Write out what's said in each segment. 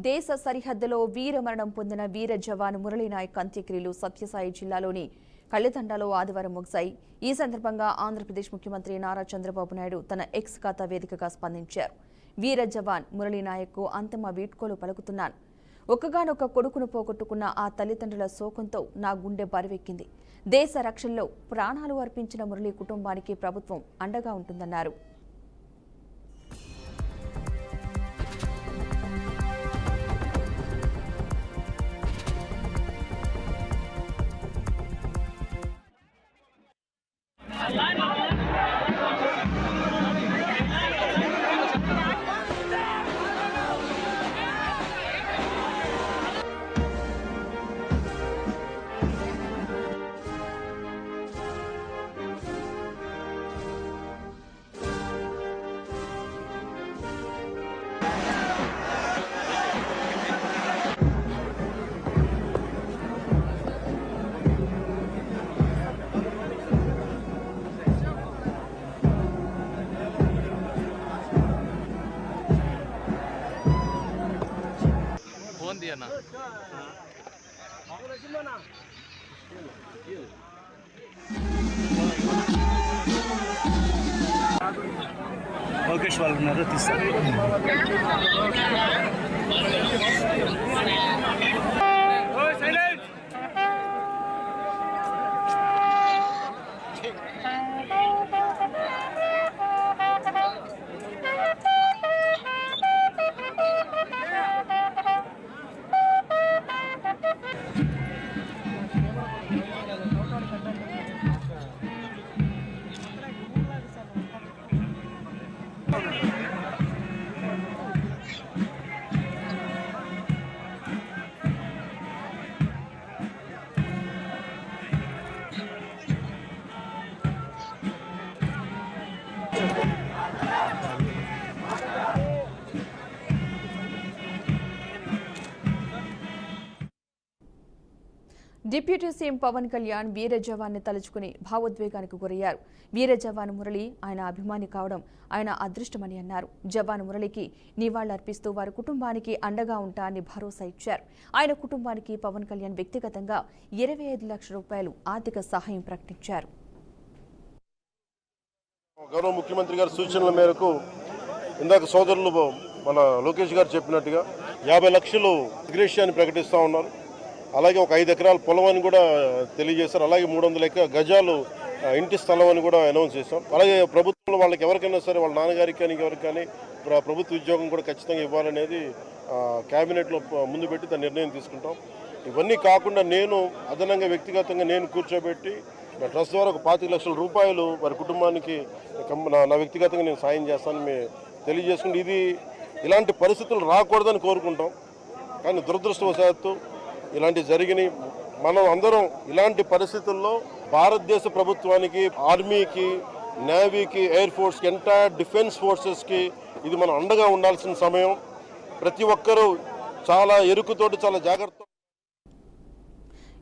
దేశ సరిహద్దులో వీరమరణం పొందిన వీర జవాన్ మురళీ నాయక్ అంత్యక్రియలు సత్యసాయి జిల్లాలోని కళ్ళితండాలో ఆదివారం ముగిశాయి. ఈ సందర్భంగా ఆంధ్రప్రదేశ్ ముఖ్యమంత్రి నారా చంద్రబాబు నాయుడు తన ఎక్స్ ఖాతా వేదికగా స్పందించారు. వీర జవాన్ మురళీ నాయక్కు అంతిమ వీడ్కోలు పలుకుతున్నాను. ఒక్కగానొక్క కొడుకును పోగొట్టుకున్న ఆ తల్లిదండ్రుల శోకంతో నా గుండె బరువెక్కింది. దేశ రక్షణలో ప్రాణాలు అర్పించిన మురళీ కుటుంబానికి ప్రభుత్వం అండగా ఉంటుందన్నారు. లోకేష్ వాళ్ళు ఉన్నారు తీస్తారు. డిప్యూటీ సీఎం పవన్ కళ్యాణ్ వీర జవాన్ని తలుచుకుని భావోద్వేగానికి గురయ్యారు. వీర జవాన్ మురళి ఆయన అభిమాని కావడం ఆయన అదృష్టమని అన్నారు. జవాన్ మురళికి నివాళులర్పిస్తూ వారి కుటుంబానికి అండగా ఉంటారని భరోసా ఇచ్చారు. ఆయన కుటుంబానికి పవన్ కళ్యాణ్ వ్యక్తిగతంగా 25 లక్షల రూపాయలు ఆర్థిక సహాయం ప్రకటించారు. గౌరవ ముఖ్యమంత్రి గారి సూచనల మేరకు ఇందాక సోదరులు మన లోకేష్ గారు చెప్పినట్టుగా 50 లక్షలు గ్రేషియాన్ని ప్రకటిస్తూ ఉన్నారు. అలాగే ఒక 5 ఎకరాల పొలం అని కూడా తెలియజేశారు. అలాగే 300 గజాలు ఇంటి స్థలం అని కూడా అనౌన్స్ చేశాం. అలాగే ప్రభుత్వంలో వాళ్ళకి ఎవరికైనా సరే వాళ్ళ నాన్నగారికి కానీ ఎవరికి కానీ ప్రభుత్వ ఉద్యోగం కూడా ఖచ్చితంగా ఇవ్వాలనేది క్యాబినెట్లో ముందు పెట్టి దాని నిర్ణయం తీసుకుంటాం. ఇవన్నీ కాకుండా నేను అదనంగా వ్యక్తిగతంగా నేను కూర్చోబెట్టి నా ట్రస్ట్ ద్వారా ఒక 25 లక్షల రూపాయలు వారి కుటుంబానికి నా వ్యక్తిగతంగా నేను సాయం చేస్తానని తెలియజేసుకుంటే ఇలాంటి పరిస్థితులు రాకూడదని కోరుకుంటాం. కానీ దురదృష్టవశాత్తు ఇలాంటివి జరిగినాయి. మనం అందరం ఇలాంటి పరిస్థితుల్లో భారతదేశ ప్రభుత్వానికి, ఆర్మీకి, నేవీకి, ఎయిర్ ఫోర్స్కి, ఎంటైర్ డిఫెన్స్ ఫోర్సెస్కి ఇది మనం అండగా ఉండాల్సిన సమయం. ప్రతి ఒక్కరూ చాలా ఎరుకుతోటి చాలా జాగ్రత్త.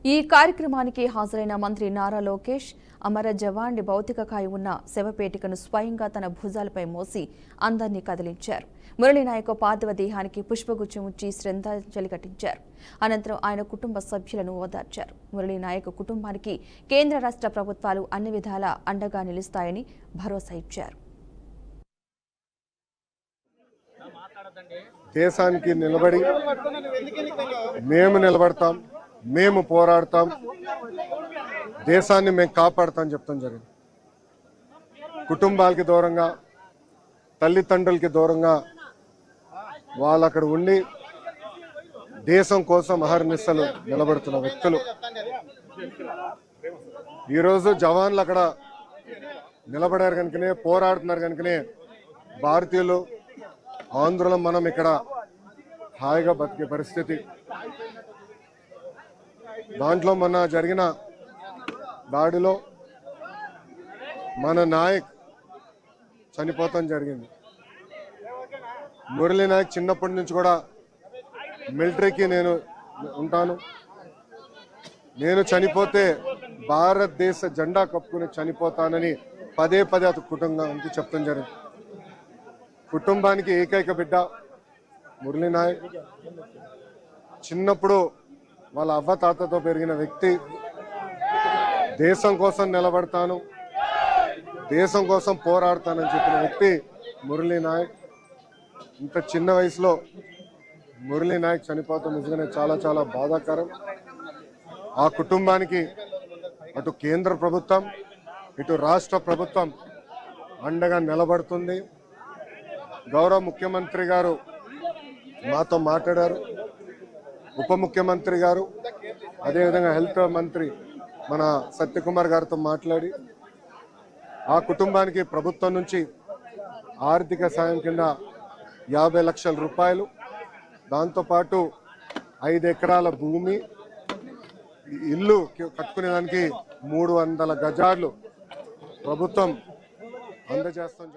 ఈ కార్యక్రమానికి హాజరైన మంత్రి నారా లోకేష్ అమర జవాన్ భౌతిక కాయం ఉన్న శవపేటికను స్వయంగా తన భుజాలపై మోసి అందరినీ కదిలించారు. మురళీ నాయక్ పార్థివ దేహానికి పుష్పగుచ్చం ఇచ్చి శ్రద్ధాంజలి ఘటించారు. అనంతరం ఆయన కుటుంబ సభ్యులను ఓదార్చారు. మురళీ నాయక్ కుటుంబానికి కేంద్ర రాష్ట్ర ప్రభుత్వాలు అన్ని విధాలా అండగా నిలుస్తాయని భరోసా ఇచ్చారు. దేశానికి నిలబడి మేము నిలబడతాం, మేము పోరాడతాం, దేశాన్ని మేము కాపాడుతాం చెప్తాం జరిగింది. కుటుంబాలకి దూరంగా, తల్లిదండ్రులకి దూరంగా వాళ్ళు అక్కడ ఉండి దేశం కోసం అహర్నిశలు నిలబడుతున్న వ్యక్తులు. ఈరోజు జవాన్లు అక్కడ నిలబడారు కనుకనే, పోరాడుతున్నారు కనుకనే భారతీయులు, ఆంధ్రులం మనం ఇక్కడ హాయిగా బతికే పరిస్థితి. దాంట్లో మొన్న జరిగిన దాడిలో మన నాయక్ చనిపోతాం జరిగింది. మురళీ నాయక్ చిన్నప్పటి నుంచి కూడా మిలిటరీకి నేను ఉంటాను, నేను చనిపోతే భారతదేశ జెండా కప్పుకుని చనిపోతానని పదే అతని కుటుంబానికి చెప్తాం జరిగింది. కుటుంబానికి ఏకైక బిడ్డ, మురళీ నాయక్ చిన్నప్పుడు వాళ్ళ అవ్వ తాతతో పెరిగిన వ్యక్తి. దేశం కోసం నిలబడతాను, దేశం కోసం పోరాడతానని చెప్పిన వ్యక్తి మురళీ నాయక్. ఇంత చిన్న వయసులో మురళీ నాయక్ చనిపోవడం నిజంగానే చాలా చాలా బాధాకరం. ఆ కుటుంబానికి అటు కేంద్ర ప్రభుత్వం ఇటు రాష్ట్ర ప్రభుత్వం అండగా నిలబడుతుంది. గౌరవ ముఖ్యమంత్రి గారు మాతో మాట్లాడారు, ఉప ముఖ్యమంత్రి గారు అదేవిధంగా హెల్త్ మంత్రి మన సత్యకుమార్ గారితో మాట్లాడి ఆ కుటుంబానికి ప్రభుత్వం నుంచి ఆర్థిక సాయం కింద 50 లక్షల రూపాయలు, దాంతోపాటు 5 ఎకరాల భూమి, ఇల్లు కట్టుకునేదానికి 300 గజాలు ప్రభుత్వం అందజేస్తాం.